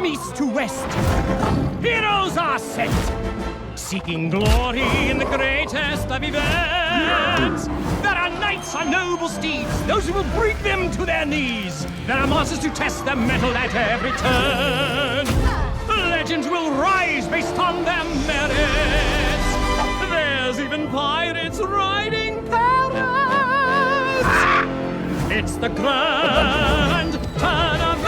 from east to west, heroes are sent, seeking glory in the greatest of events. There are knights on noble steeds, those who will bring them to their knees. There are monsters to test their mettle at every turn. Legends will rise based on their merits. There's even pirates riding parrots. It's the grand tournament.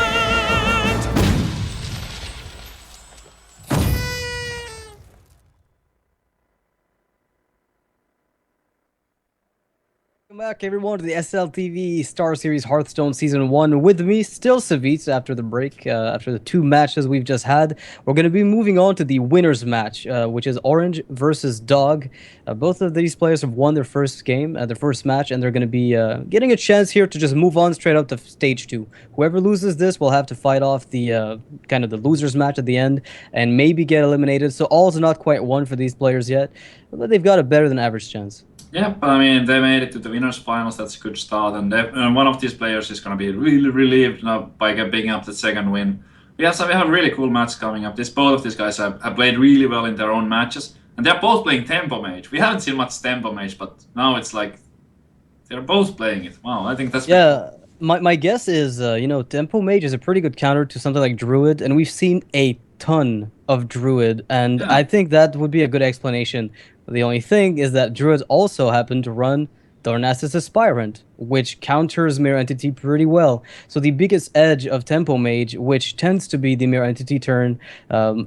Welcome back, everyone, to the SLTV StarSeries Hearthstone Season 1. With me, still Savitz, after the break, after the 2 matches we've just had. We're going to be moving on to the winner's match, which is Orange versus Dog. Both of these players have won their first game, their first match, and they're going to be getting a chance here to just move on straight up to Stage 2. Whoever loses this will have to fight off the kind of the loser's match at the end, and maybe get eliminated. So all's not quite won for these players yet, but they've got a better than average chance. Yeah, I mean, they made it to the winners' finals. That's a good start, and one of these players is going to be really relieved now by picking up the second win. Yeah, so we have a really cool match coming up. Both of these guys have played really well in their own matches, and they're both playing Tempo Mage. We haven't seen much Tempo Mage, but now it's like they're both playing it. Wow, I think that's yeah. My guess is, Tempo Mage is a pretty good counter to something like Druid, and we've seen a ton of Druid, and I think that would be a good explanation. The only thing is that Druids also happen to run Darnassus Aspirant, which counters Mirror Entity pretty well. So the biggest edge of Tempo Mage, which tends to be the Mirror Entity turn,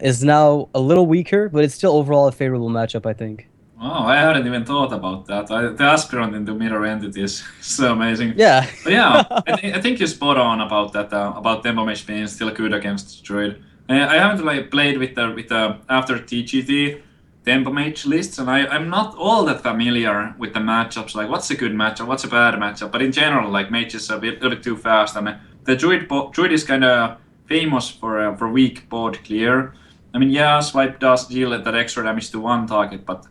is now a little weaker, but it's still overall a favorable matchup, I think. Oh, I hadn't even thought about that. The Aspirant into Mirror Entity is so amazing. Yeah. But yeah, I think you're spot on about that, about Tempo Mage being still good against Druid. I haven't played with the after TGT Tempo Mage lists, and I'm not all that familiar with the matchups, like what's a good matchup, what's a bad matchup, but in general, like Mage is a little bit too fast, and the Druid is kind of famous for weak board clear. I mean, yeah, Swipe does deal that extra damage to one target, but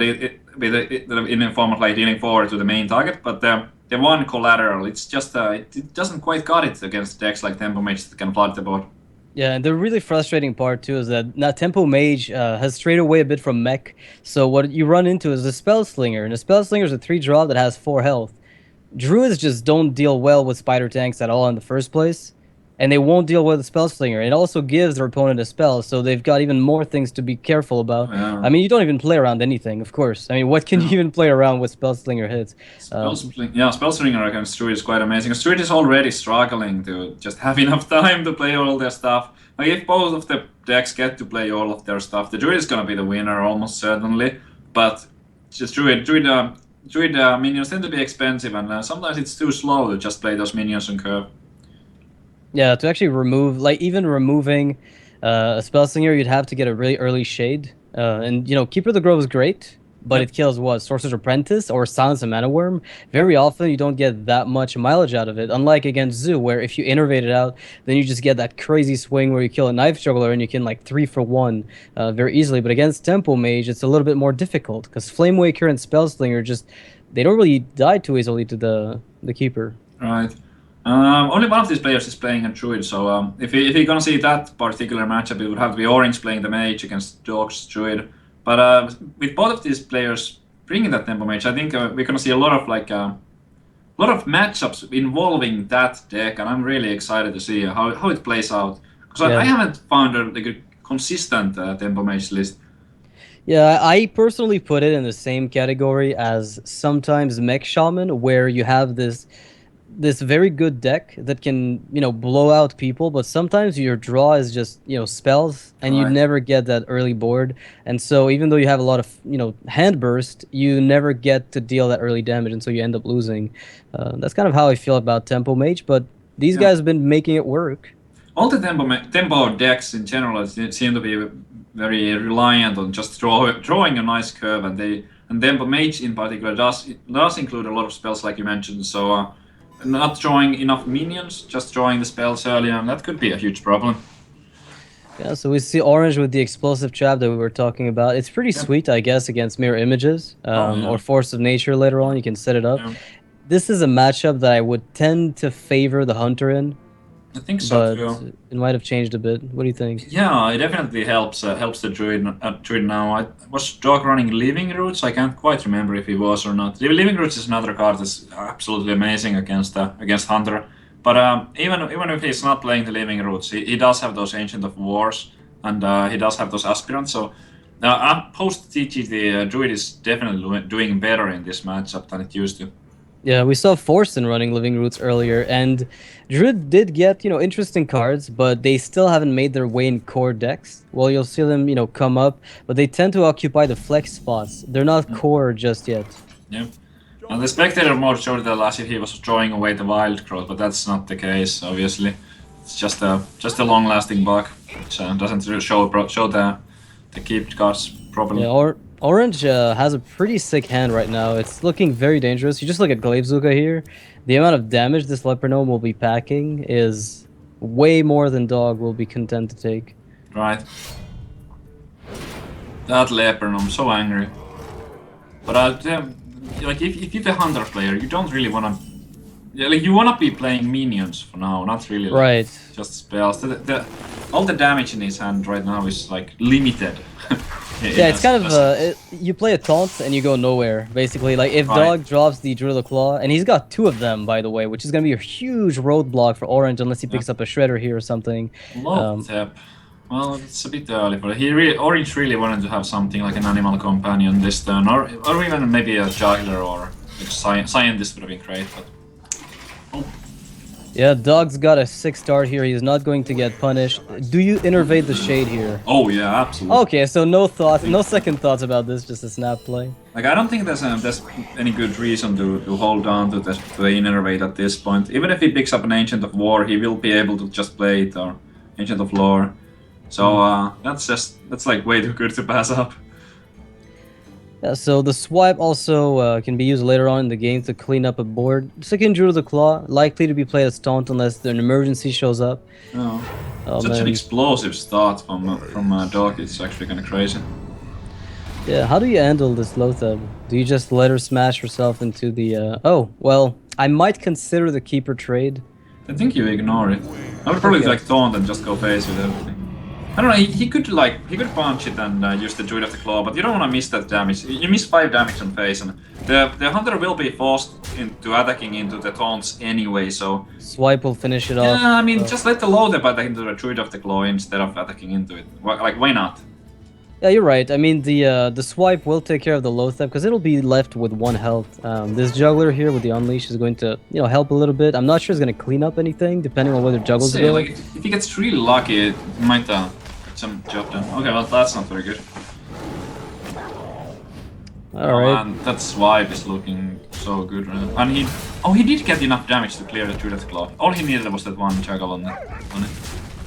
in the form of like dealing 4 to the main target, but the one collateral, it's just it doesn't quite cut it against decks like Tempo Mage that can flood the board. Yeah, and the really frustrating part too is that now Tempo Mage has strayed away a bit from mech. So what you run into is a Spell Slinger, and a Spell Slinger is a 3-drop that has 4 health. Druids just don't deal well with Spider Tanks at all in the first place, and they won't deal with the Spell Slinger. It also gives their opponent a spell, so they've got even more things to be careful about. Yeah. I mean, you don't even play around anything, of course. I mean, what can you even play around with Spell Slinger hits? Spell Slinger against Druid is quite amazing. Druid is already struggling to just have enough time to play all their stuff. Like, if both of the decks get to play all of their stuff, the Druid is going to be the winner almost certainly. But just Druid minions tend to be expensive, and sometimes it's too slow to just play those minions on curve. Yeah, to actually remove, like, even removing a Spell Slinger, you'd have to get a really early shade. And, Keeper of the Grove is great, but it kills what? Sorcerer's Apprentice or Silence and Mana Worm. Very often, you don't get that much mileage out of it, unlike against Zoo, where if you innervate it out, then you just get that crazy swing where you kill a Knife Juggler and you can, like, 3 for 1 very easily. But against Tempo Mage, it's a little bit more difficult, because Flame Waker and Spell Slinger they don't really die too easily to the Keeper. Right. Only one of these players is playing a Druid, so if you're gonna see that particular matchup, it would have to be Orange playing the Mage against Dog's Druid. But with both of these players bringing that Tempo Mage, I think we're gonna see a lot of matchups involving that deck, and I'm really excited to see how it plays out. Because I haven't found a consistent Tempo Mage list. Yeah, I personally put it in the same category as sometimes Mech Shaman, where you have this very good deck that can, blow out people, but sometimes your draw is just, spells, and you never get that early board. And so even though you have a lot of, hand burst, you never get to deal that early damage, and so you end up losing. That's kind of how I feel about Tempo Mage, but these guys have been making it work. All the tempo decks in general seem to be very reliant on just drawing a nice curve, and Tempo Mage in particular does include a lot of spells like you mentioned, so not drawing enough minions, just drawing the spells earlier, and that could be a huge problem. Yeah, so we see Orange with the explosive trap that we were talking about. It's pretty sweet, I guess, against Mirror Images or Force of Nature later on. You can set it up. This is a matchup that I would tend to favor the Hunter in. I think so but too. it might have changed a bit. What do you think? Yeah, it definitely helps the druid now. Was Dog running Living Roots? I can't quite remember if he was or not. Living Roots is another card that's absolutely amazing against Hunter. But even if he's not playing the Living Roots, he does have those Ancient of Wars, and he does have those Aspirants. So post TG, the Druid is definitely doing better in this matchup than it used to. Yeah, we saw Forsen running Living Roots earlier, and Druid did get, interesting cards, but they still haven't made their way in core decks. Well, you'll see them, come up, but they tend to occupy the flex spots. They're not core just yet. Yeah. And the spectator mode showed that as if he was throwing away the wild growth, but that's not the case, obviously. It's just a long-lasting bug, which doesn't really show the keep cards properly. Yeah, Orange has a pretty sick hand right now. It's looking very dangerous. You just look at Glavezuka here. The amount of damage this Leper Gnome will be packing is way more than Dog will be content to take. Right. That Leper Gnome, I'm so angry. But like if you're the Hunter player, you don't really wanna. Yeah, like you wanna be playing minions for now, not really. Like, Right. just spells. All the damage in his hand right now is like limited. Yeah, it's kind of you play a taunt and you go nowhere. Basically, like if Right. Dog drops the Drill the Claw, and he's got 2 of them, by the way, which is gonna be a huge roadblock for Orange unless he picks up a Shredder here or something. Low tap. Well, it's a bit early for it. Orange really wanted to have something like an animal companion this turn, or even maybe a juggler or like scientist would have been great. But Yeah, Dog's got a 6 start here. He's not going to get punished. Do you innervate the Shade here? oh yeah, absolutely. Okay, so no thoughts, no second thoughts about this, just a snap play. Like I don't think there's any good reason to hold on to the innervate at this point. Even if he picks up an Ancient of War, he will be able to just play it, or Ancient of Lore. So that's like way too good to pass up. Yeah, so the swipe also can be used later on in the game to clean up a board. Second Druid of the Claw, likely to be played as taunt unless an emergency shows up. Oh. Oh, Such an man. explosive start from Dog. It's actually kind of crazy. Yeah, how do you handle this Lothab? Do you just let her smash herself into the... Oh, well, I might consider the Keeper trade. I think you ignore it. I would probably Okay. like taunt and just go face with everything. I don't know. He could punch it and use the Druid of the Claw, but you don't want to miss that damage. You miss 5 damage on face, and the Hunter will be forced into attacking into the taunts anyway. So Swipe will finish it off. yeah, I mean, just let the Loatheb attack into the Druid of the Claw instead of attacking into it. Like, why not? Yeah, you're right. I mean, the swipe will take care of the Lothab because it'll be left with 1 health. This Juggler here with the Unleash is going to, help a little bit. I'm not sure it's going to clean up anything, depending on whether Juggles Say, will. like, if he gets really lucky, it might get some job done. Okay, well, that's not very good. Alright. And that swipe is looking so good right now. And he did get enough damage to clear the Druid of the Claw. All he needed was that 1 juggle on it.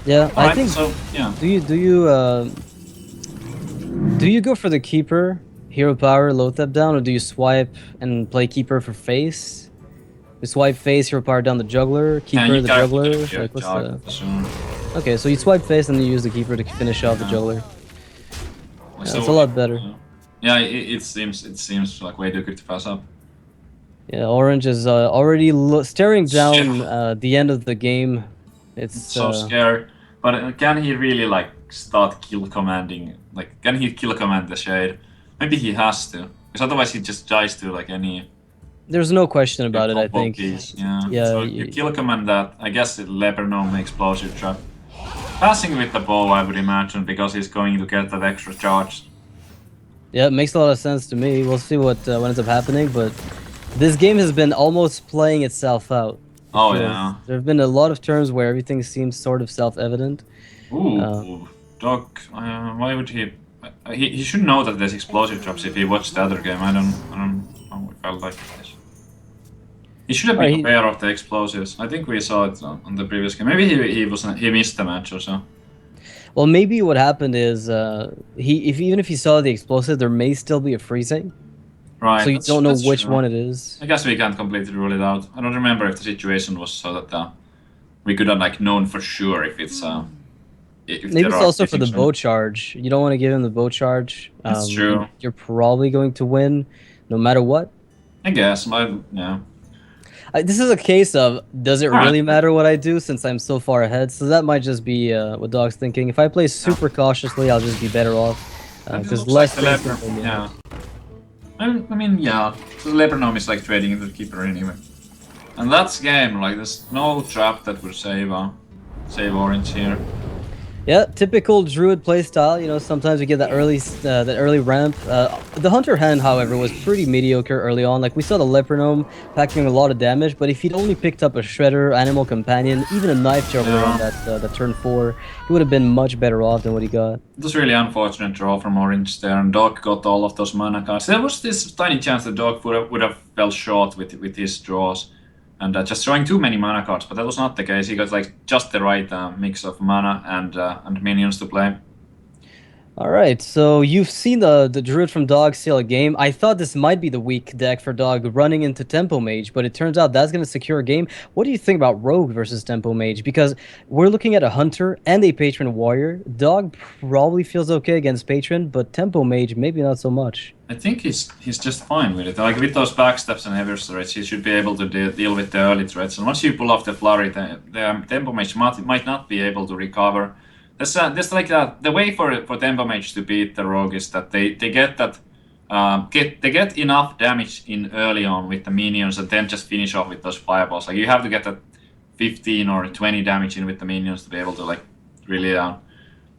Yeah, I Alright, think... so, yeah. Do you go for the Keeper, Hero Power, Lothab down, or do you swipe and play Keeper for face? You swipe face, Hero Power down the Juggler, Keeper, you the gotta Juggler. finish your Like, what's jug the... soon. Okay, so you swipe face and then you use the Keeper to finish off the Juggler. Like, That's a lot better. Yeah, it seems like way too good to pass up. Yeah, Orange is already staring down the end of the game. It's So scary. But can he really like start kill commanding? Like, can he kill command the Shade? Maybe he has to, because otherwise he just dies to like any. There's no question about it, I combo think. piece. Yeah. Yeah, So you kill command that. I guess the Leper Gnome explosive trap. Passing with the bow, I would imagine, because he's going to get that extra charge. Yeah, it makes a lot of sense to me. We'll see what ends up happening, but this game has been almost playing itself out. Oh Because yeah. there have been a lot of turns where everything seems sort of self-evident. Ooh, Doc. Why would he? He should know that there's explosive traps if he watched the other game. I don't know if I like this. He should have been aware of the explosives. I think we saw it on the previous game. Maybe he missed the match or so. Well, maybe what happened is even if he saw the explosive, there may still be a freezing. Right. So you don't know that's which true. one it is. I guess we can't completely rule it out. I don't remember if the situation was so that we could have like known for sure if it's if Maybe there it's are also for the freezings. bow charge. You don't want to give him the bow charge. That's true. You're probably going to win, no matter what. I guess. Yeah. This is a case of, does it Alright. really matter what I do since I'm so far ahead? So that might just be what Dog's thinking. If I play super cautiously, I'll just be better off. And it Because looks like less the things leper. can pull me Yeah. out. I mean, yeah. So the leper gnome is like trading into the keeper anyway. And that's game. Like, there's no trap that would save orange here. Yeah, typical druid playstyle. You know, sometimes we get that early ramp. The hunter hen, however, was pretty mediocre early on. Like we saw the leopardome packing a lot of damage, but if he'd only picked up a shredder, animal companion, even a knife juggler on that turn 4, he would have been much better off than what he got. It was really unfortunate draw from orange there, and Dog got all of those mana cards. There was this tiny chance that Dog would have fell short with his draws, and just drawing too many mana cards. But that was not the case. He got like just the right mix of mana and minions to play. All right, so you've seen the druid from Dog steal a game. I thought this might be the weak deck for Dog running into Tempo Mage, but it turns out that's going to secure a game. What do you think about Rogue versus Tempo Mage? Because we're looking at a Hunter and a Patron Warrior. Dog probably feels okay against Patron, but Tempo Mage maybe not so much. I think he's just fine with it. Like with those backsteps and heavier threats, he should be able to deal with the early threats. And once you pull off the flurry, the Tempo Mage might not be able to recover. There's like the way for Tempo Mage to beat the Rogue is that they get that they get enough damage in early on with the minions and then just finish off with those fireballs. Like you have to get that 15 or 20 damage in with the minions to be able to like really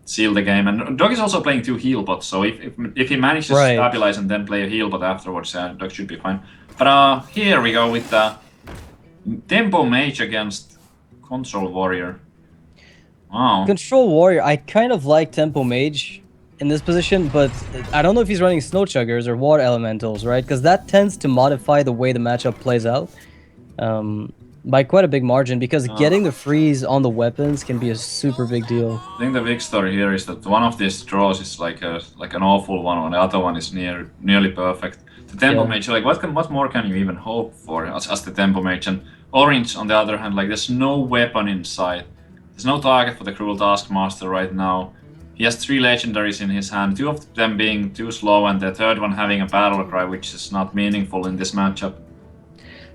seal the game. And Dog is also playing 2 heal bots, so if he manages to stabilize and then play a heal bot afterwards, Dog should be fine. But here we go with the Tempo Mage against Control Warrior. Wow. Control Warrior, I kind of like Tempo Mage in this position, but I don't know if he's running Snow Chuggers or Water Elementals, right? Because that tends to modify the way the matchup plays out by quite a big margin, because getting the freeze on the weapons can be a super big deal. I think the big story here is that one of these draws is like an awful one, and the other one is nearly perfect. The Tempo Mage, like what more can you even hope for as the Tempo Mage? And Orange, on the other hand, like there's no weapon in sight. There's no target for the Cruel Taskmaster right now. He has 3 legendaries in his hand, 2 of them being too slow and the third one having a battle cry, which is not meaningful in this matchup.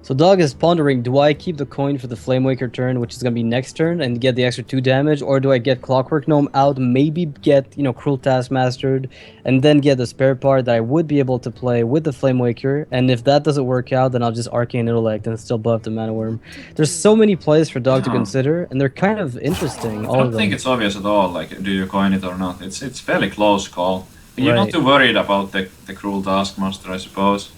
So Dog is pondering, do I keep the coin for the Flamewaker turn, which is going to be next turn, and get the extra 2 damage, or do I get Clockwork Gnome out, maybe get, Cruel Taskmastered, and then get the spare part that I would be able to play with the Flamewaker, and if that doesn't work out, then I'll just Arcane Intellect and still buff the Mana Worm. There's so many plays for Dog to consider, and they're kind of interesting, all of them. I don't think it's obvious at all, like, do you coin it or not? It's fairly close call. You're not too worried about the Cruel Taskmaster, I suppose.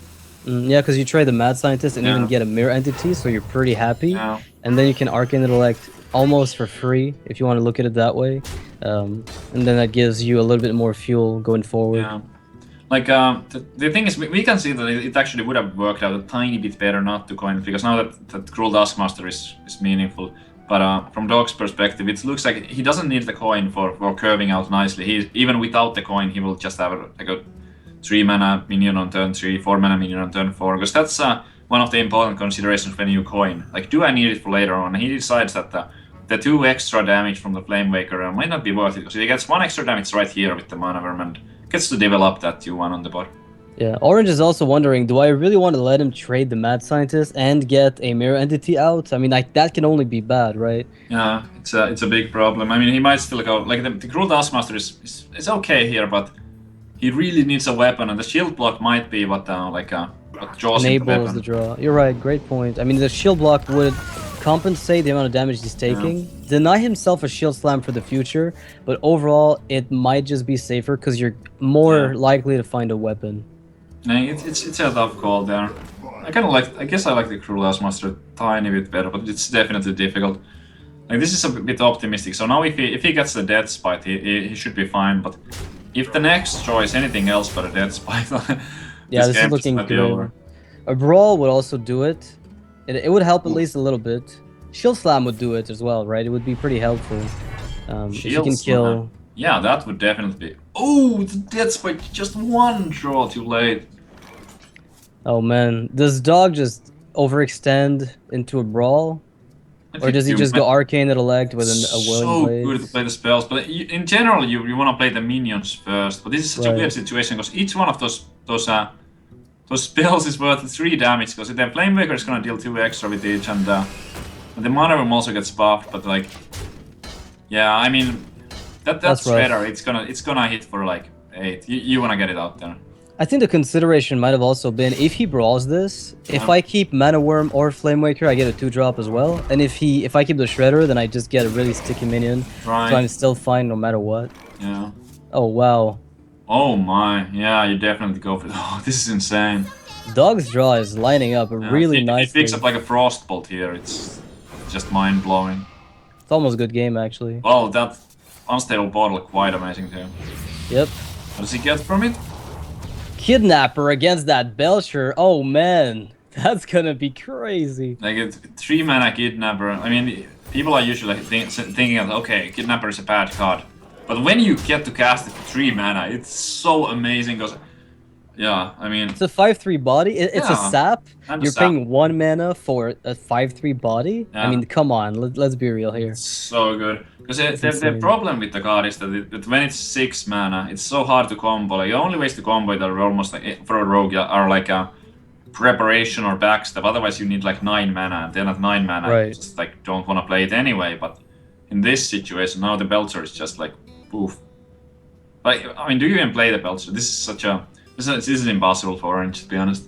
Yeah, because you trade the Mad Scientist and even get a Mirror Entity, so you're pretty happy. Yeah. And then you can Arcane Intellect almost for free, if you want to look at it that way. And then that gives you a little bit more fuel going forward. Yeah. Like, the thing is, we can see that it actually would have worked out a tiny bit better not to coin it, because now that Cruel Taskmaster is meaningful. But from Dog's perspective, it looks like he doesn't need the coin for curving out nicely. Even without the coin, he will just have a 3 mana minion on turn 3, 4 mana minion on turn 4, because that's one of the important considerations when you coin. Like, do I need it for later on? And he decides that the 2 extra damage from the Flamewaker might not be worth it, because he gets 1 extra damage right here with the Mana Worm and gets to develop that 2-1 on the board. Yeah, Orange is also wondering, do I really want to let him trade the Mad Scientist and get a Mirror Entity out? I mean, that can only be bad, right? Yeah, it's a big problem. I mean, he might still go, like, the Cruel Taskmaster is okay here, but he really needs a weapon, and the shield block might be what draws enables the draw. You're right, great point. I mean, the shield block would compensate the amount of damage he's taking, deny himself a shield slam for the future, but overall, it might just be safer because you're more likely to find a weapon. Yeah, it's a tough call there. I guess I like the Cruel Taskmaster a tiny bit better, but it's definitely difficult. Like, this is a bit optimistic. So now if he gets the Death Spite, he should be fine, but if the next draw is anything else but a Death Spite, this is looking good. A Brawl would also do it. It would help at least a little bit. Shield Slam would do it as well, right? It would be pretty helpful. If you can kill... Yeah, that would definitely be... Oh, the Death Spite, just 1 draw too late. Oh man, does Dog just overextend into a Brawl? Or does he just go Arcane Intellect with a Whirling Blade? So good to play the spells, but in general you want to play the minions first. But this is such a weird situation because each one of those those spells is worth 3 damage, because the Flamewaker is gonna deal 2 extra with each, and the Mana Worm also gets buffed, but like... Yeah, I mean... That's Shredder, it's gonna hit for like 8. You wanna get it out there. I think the consideration might have also been, if he brawls this, if I keep Mana Worm or Flamewaker, I get a 2-drop as well. And if I keep the Shredder, then I just get a really sticky minion. Right. So I'm still fine no matter what. Yeah. Oh, wow. Oh my, yeah, you definitely go for it. Oh, this is insane. Dog's draw is lining up really nicely. It picks up like a Frostbolt here, it's just mind-blowing. It's almost a good game, actually. Well, that unstable bottle quite amazing too. Yep. What does he get from it? Kidnapper against that Belcher. Oh man, that's gonna be crazy. Like a 3-mana Kidnapper. I mean, people are usually thinking of, okay, Kidnapper is a bad card. But when you get to cast it for 3 mana, it's so amazing because, yeah, I mean... It's a 5/3 body. It's a sap. You're paying 1 mana for a 5/3 body. Yeah. I mean, come on, let's be real here. It's so good. Because the problem with the card is that when it's 6 mana, it's so hard to combo. Like, the only ways to combo it are almost like, for a rogue, are like a preparation or backstab. Otherwise, you need like 9 mana. And then at 9 mana, you just like don't want to play it anyway. But in this situation, now the Belcher is just like, poof. Like, I mean, do you even play the Belcher? This is such a... This is impossible for Orange, to be honest.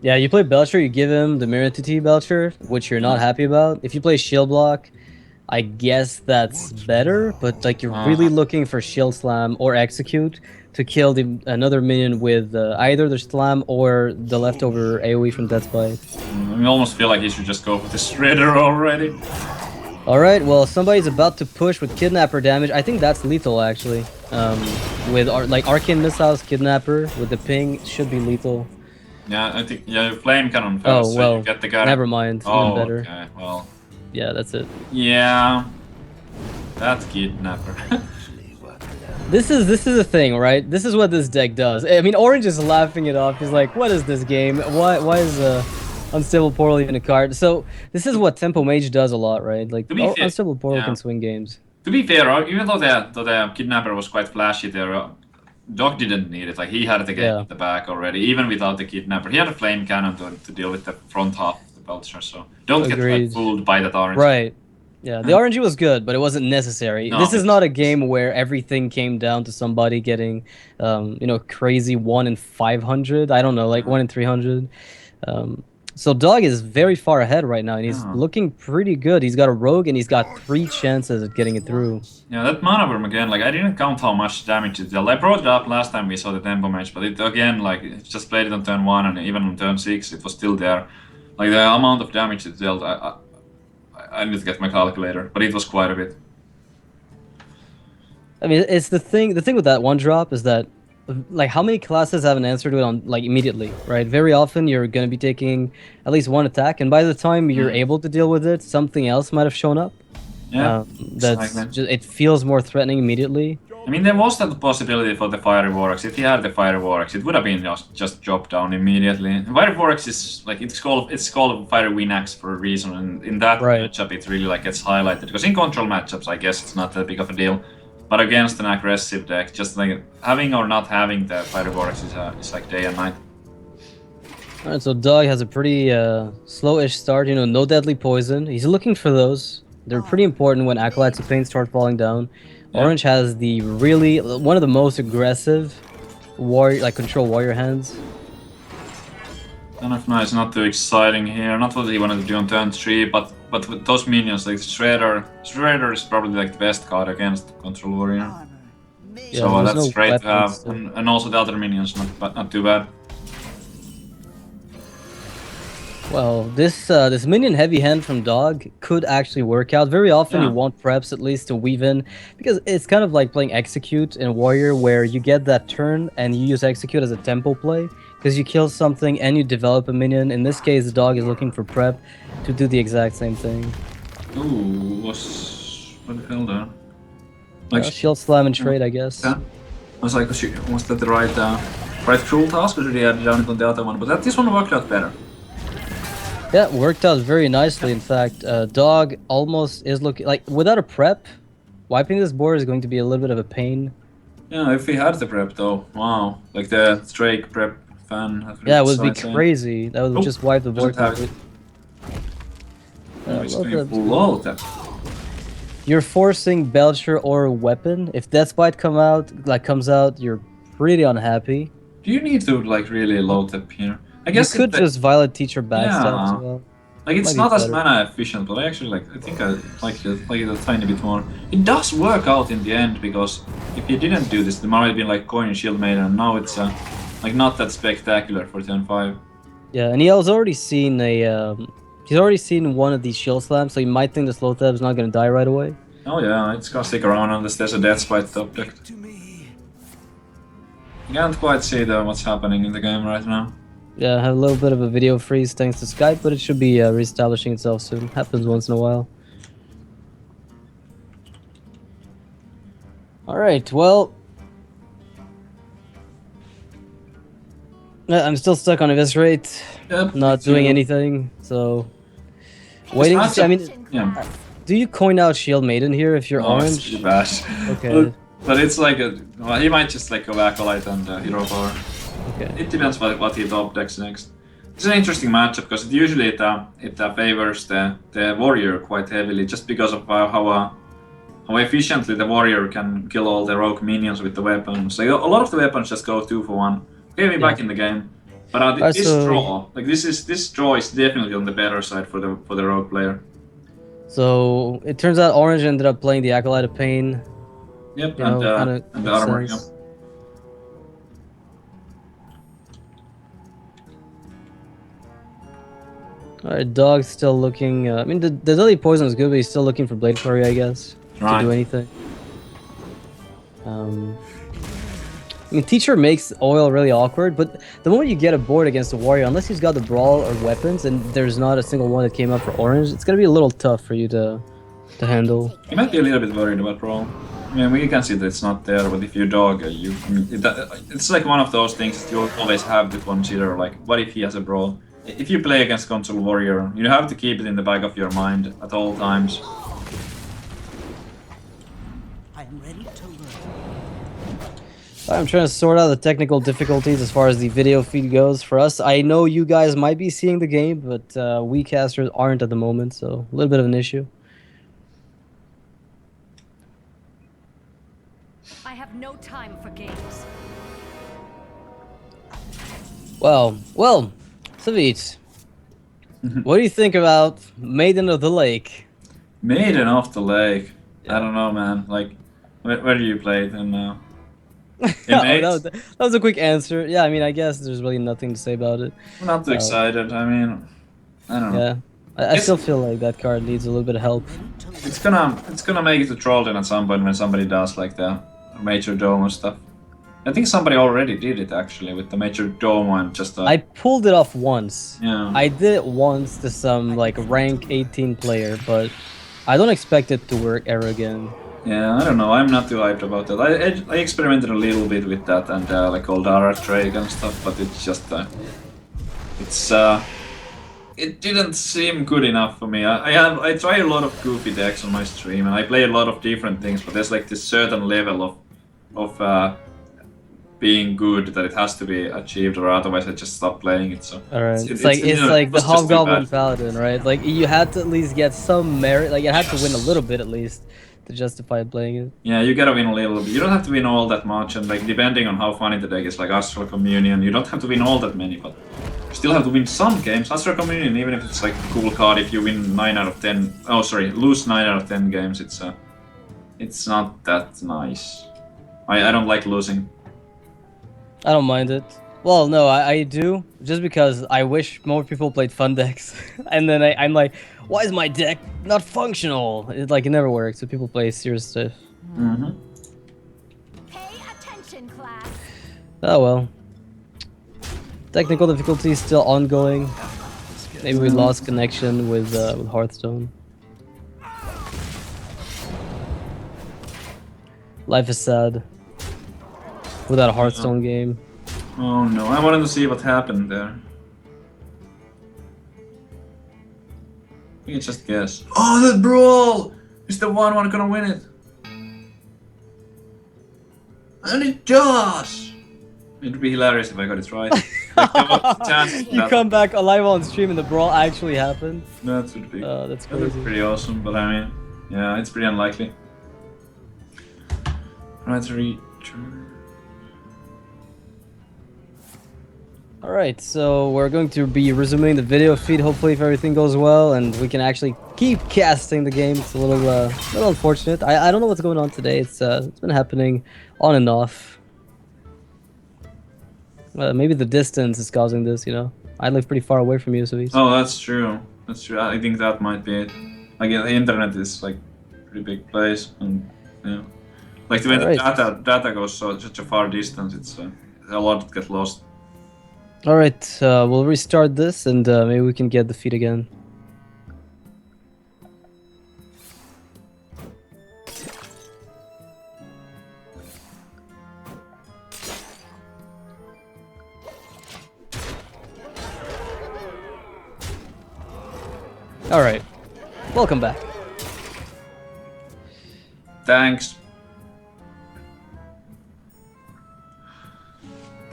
Yeah, you play Belcher, you give him the Mirror Entity Belcher, which you're not happy about. If you play Shield Block, I guess that's better, but like you're really looking for Shield Slam or Execute to kill another minion with either the Slam or the leftover AoE from Death's Bite. I almost feel like you should just go for the Shredder already. Alright, well, somebody's about to push with Kidnapper damage. I think that's lethal, actually. With like Arcane Missiles, Kidnapper, with the ping, should be lethal. Yeah, I think, yeah, Flame Cannon first, oh, well, so you get the guy. Never mind, even better. Okay, well. Yeah, that's it. Yeah, that's Kidnapper. This is the thing, right? This is what this deck does. I mean, Orange is laughing it off. He's like, what is this game? Why is Unstable Portal even a card? So this is what Tempo Mage does a lot, right? Like Unstable Portal can swing games. To be fair, even though the Kidnapper was quite flashy there, Doc didn't need it. Like, he had the game at the back already, even without the Kidnapper. He had a Flame Cannon to deal with the front half of the Belcher, so don't get like, fooled by that RNG. Right. Yeah, the RNG was good, but it wasn't necessary. No, this is not a game where everything came down to somebody getting, you know, crazy 1 in 500. I don't know, like 1 in 300. So Dog is very far ahead right now, and he's looking pretty good. He's got a Rogue, and he's got 3 chances at getting it through. Yeah, that Mana Worm again, like, I didn't count how much damage it dealt. I brought it up last time we saw the tempo match, but it again, like, it just played it on turn 1, and even on turn 6, it was still there. Like, the amount of damage it dealt, I need to get my calculator, but it was quite a bit. I mean, it's the thing with that 1-drop is that, like, how many classes have an answer to it on, like, immediately, right? Very often you're going to be taking at least 1 attack, and by the time you're able to deal with it, something else might have shown up. Yeah, it feels more threatening immediately. I mean, there was that possibility for the Fiery Vorax. If he had the Fiery Vorax, it would have been just chopped down immediately. Fiery Vorax is like it's called Fiery Winax for a reason, and in that matchup, it really like gets highlighted. Because in control matchups, I guess it's not that big of a deal. But against an aggressive deck, just like having or not having the Fiery Vorax is like day and night. Alright, so Dog has a pretty slow-ish start, you know, no deadly poison. He's looking for those. They're pretty important when Acolytes of Pain start falling down. Orange has the one of the most aggressive control warrior hands. Kind of nice, not too exciting here. Not what he wanted to do on turn 3, but with those minions, like Shredder is probably like the best card against control warrior. Yeah, so that's great to have, and also the other minions not too bad. Well, this minion heavy hand from Dog could actually work out. Very often you want preps at least to weave in, because it's kind of like playing Execute in Warrior, where you get that turn and you use Execute as a tempo play, because you kill something and you develop a minion. In this case, the Dog is looking for prep to do the exact same thing. Ooh, what the hell there? Like Shield Slam and trade, I guess. Yeah. I was like, was that the right cruel task, or should he have done it on the other one? But this one worked out better. Yeah, worked out very nicely. In fact, Dog almost is looking like, without a prep, wiping this board is going to be a little bit of a pain. Yeah, if he had the prep though, wow, like the Drake prep fan. Yeah, it would be crazy. That would just wipe the board doesn't have it. completely. Oh, he's Well, going full ult. You're forcing Belcher or weapon. If Deathbite comes out, you're pretty unhappy. Do you need to like really load up here? I guess you could just Violet Teacher backstab as yeah. well. Like it's Might be not as better. mana efficient, but I actually I think I like it a tiny bit more. It does work out in the end because if you didn't do this, there might have been like Coin and Shield Maiden, and now it's like not that spectacular for turn 5. Yeah, and he has already seen he's already seen one of these shield slams, so he might think the Slowtheb's not gonna die right away. Oh yeah, it's gonna stick around unless there's a Deathbite object. You can't quite see though what's happening in the game right now. Yeah, I have a little bit of a video freeze thanks to Skype, but it should be reestablishing itself soon. Happens once in a while. Alright, well... I'm still stuck on Eviscerate. Yep, Not doing anything, so... Waiting to see, I mean... Yeah. Do you coin out Shield Maiden here if you're orange? It's pretty bad. Okay. But it's like well, he might just like go Acolyte and Hero Power. Okay. It depends what he top decks next. It's an interesting matchup because usually it favors the warrior quite heavily just because of how efficiently the warrior can kill all the rogue minions with the weapons. So a lot of the weapons just go 2 for 1. Okay, we're back in the game. But this draw, like this draw is definitely on the better side for the rogue player. So it turns out Orange ended up playing the Acolyte of Pain. Yep, You and know, the armor. Yep. sense. Alright, Dog's still looking. I mean, the Deadly Poison is good, but he's still looking for Blade Quarry, I guess, Right. to do anything. I mean, Teacher makes Oil really awkward, but the moment you get a board against a Warrior, unless he's got the Brawl or weapons, and there's not a single one that came up for Orange, it's gonna be a little tough for you to handle. You might be a little bit worried about Brawl. I mean, we can see that it's not there, but if you dog, it's like one of those things that you always have to consider, like, what if he has a Brawl? If you play against Console Warrior, you have to keep it in the back of your mind at all times. I am ready to learn. I'm trying to sort out the technical difficulties as far as the video feed goes for us. I know you guys might be seeing the game, but we casters aren't at the moment, so a little bit of an issue. I have no time for games. Well, Savit, what do you think about Maiden of the Lake? Maiden of the Lake. I don't know, man. Like, where do you play it? And Oh, that was a quick answer. Yeah, I mean, I guess there's really nothing to say about it. I'm not too excited. I mean, I don't know. Yeah, I still feel like that card needs a little bit of help. It's gonna make it to Trollden at some point when somebody does like the Major Dome stuff. I think somebody already did it actually with the Major Dome one. Just I pulled it off once. Yeah. I did it once to some like rank 18 player, but I don't expect it to work ever again. Yeah, I don't know. I'm not too hyped about that. I experimented a little bit with that and like old Dara Drake and stuff, but it's just it didn't seem good enough for me. I try a lot of goofy decks on my stream and I play a lot of different things, but there's like this certain level of being good that it has to be achieved, or otherwise I just stop playing it. So alright, it's like the Hobgoblin Paladin, right? Like you had to at least get some merit, like you had to win a little bit at least to justify playing it. Yeah, you gotta win a little bit. You don't have to win all that much, and like depending on how funny the deck is, like Astral Communion, you don't have to win all that many, but you still have to win some games. Astral Communion, even if it's like a cool card, if you win 9 out of 10, oh sorry, lose 9 out of 10 games, it's not that nice. I don't like losing. I don't mind it. Well, no, I do, just because I wish more people played fun decks. And then I'm like, why is my deck not functional? It never works, so people play serious stuff. Mm-hmm. Pay attention, class. Oh well. Technical difficulties still ongoing. Maybe we lost connection with Hearthstone. Life is sad without a Hearthstone game. Oh no, I wanted to see what happened there. You can just guess. Oh, that brawl! Is the one gonna win it? And it does! It would be hilarious if I got it right. Like what's the chance You that come back alive on stream and the brawl actually happened. that would be That's that would be crazy. pretty awesome, but I mean, yeah, it's pretty unlikely. Right, return. Alright, so we're going to be resuming the video feed, hopefully if everything goes well, and we can actually keep casting the game. It's a little unfortunate. I don't know what's going on today. It's been happening on and off. Maybe the distance is causing this, you know? I live pretty far away from you, so Oh, that's true. That's true. I think that might be it. Like, the internet is like a pretty big place, and yeah, like when the data goes such a far distance, it's a lot get lost. Alright, we'll restart this, and maybe we can get the feed again. Alright, welcome back. Thanks.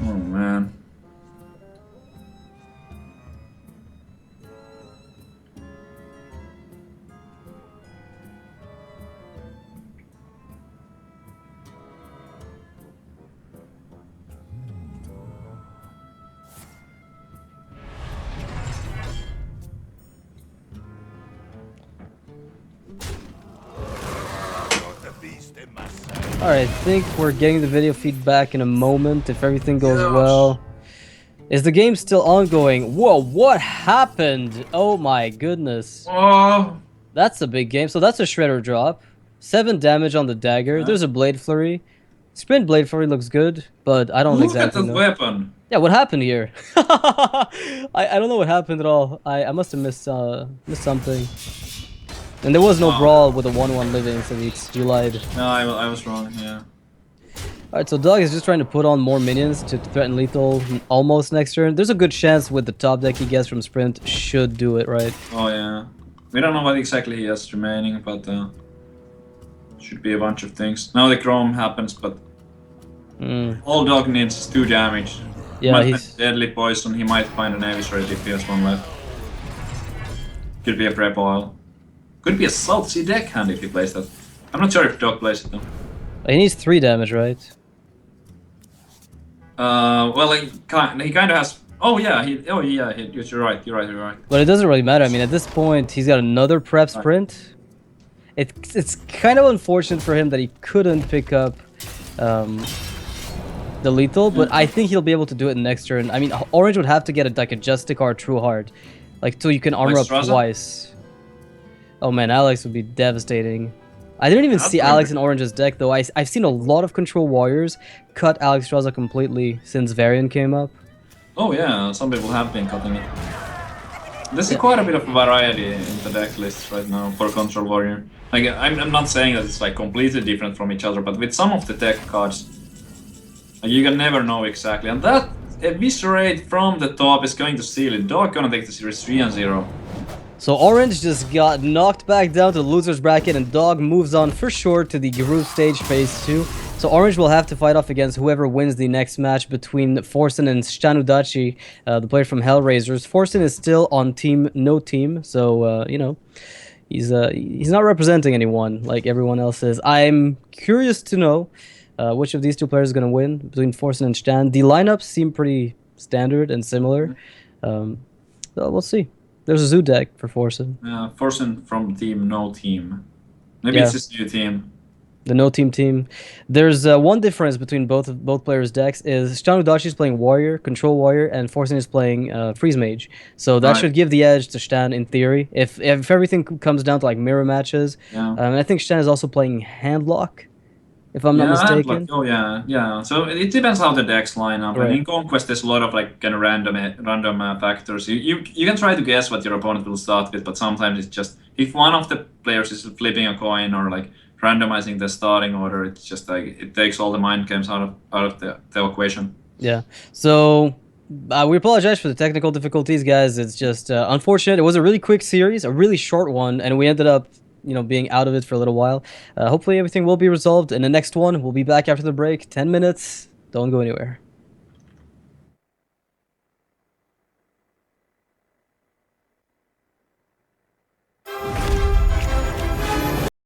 Oh man. Alright, I think we're getting the video feedback in a moment if everything goes well. Is the game still ongoing? Whoa, what happened? Oh my goodness. Oh. That's a big game. So that's a Shredder drop. 7 damage on the dagger. There's a Blade Flurry. Sprint Blade Flurry looks good, but I don't Look exactly at that know. weapon. Yeah, what happened here? I don't know what happened at all. I must have missed something. And there was no brawl with a 1-1 living, so you lied. No, I was wrong, yeah. Alright, so Dog is just trying to put on more minions to threaten lethal almost next turn. There's a good chance with the top deck he gets from Sprint should do it, right? Oh yeah. We don't know what exactly he has remaining, but should be a bunch of things. Now the Chrome happens, but all Dog needs is 2 damage. Yeah, might he's... find Deadly Poison, he might find an Avisor if he has 1 left. Could be a prep oil. Could be a Salt Sea deckhand if he plays that. I'm not sure if Dog plays it though. He needs 3 damage, right? Well, he kind of has. Oh yeah, you're right. But it doesn't really matter. I mean, at this point, he's got another prep sprint. It's kind of unfortunate for him that he couldn't pick up the lethal, but I think he'll be able to do it next turn. I mean, Orange would have to get like a Justic or a True Heart, like so you can armor up twice. Oh man, Alex would be devastating. I didn't even see Alex in Orange's deck though. I've seen a lot of Control Warriors cut Alex Straza completely since Varian came up. Oh yeah, some people have been cutting it. There's quite a bit of variety in the deck lists right now for Control Warrior. Like, I'm not saying that it's like completely different from each other, but with some of the deck cards, like, you can never know exactly. And that Eviscerate from the top is going to seal it. Dog gonna take the series 3 and 0. So Orange just got knocked back down to the loser's bracket, and Dog moves on for sure to the group stage phase 2. So Orange will have to fight off against whoever wins the next match between Forsen and Stanudachi, the player from Hellraisers. Forsen is still on team no team, so you know, he's not representing anyone like everyone else is. I'm curious to know which of these 2 players is going to win between Forsen and Stan. The lineups seem pretty standard and similar, so we'll see. There's a Zoo deck for Forsen. Yeah, Forsen from team no team. Maybe it's his new team. The no team. There's one difference between both players' decks is Stanudachi is playing Warrior, Control Warrior, and Forsen is playing Freeze Mage. So that should give the edge to Stan in theory. If everything comes down to like mirror matches, I think Stan is also playing Handlock, if I'm not mistaken. Oh yeah. So it depends how the decks line up. And in Conquest, there's a lot of like kind of random factors. You can try to guess what your opponent will start with, but sometimes it's just if one of the players is flipping a coin or like randomizing the starting order, it's just like it takes all the mind games out of the equation. Yeah. So we apologize for the technical difficulties, guys. It's just unfortunate. It was a really quick series, a really short one, and we ended up, you know, being out of it for a little while. Hopefully everything will be resolved in the next one. We'll be back after the break. 10 minutes. Don't go anywhere.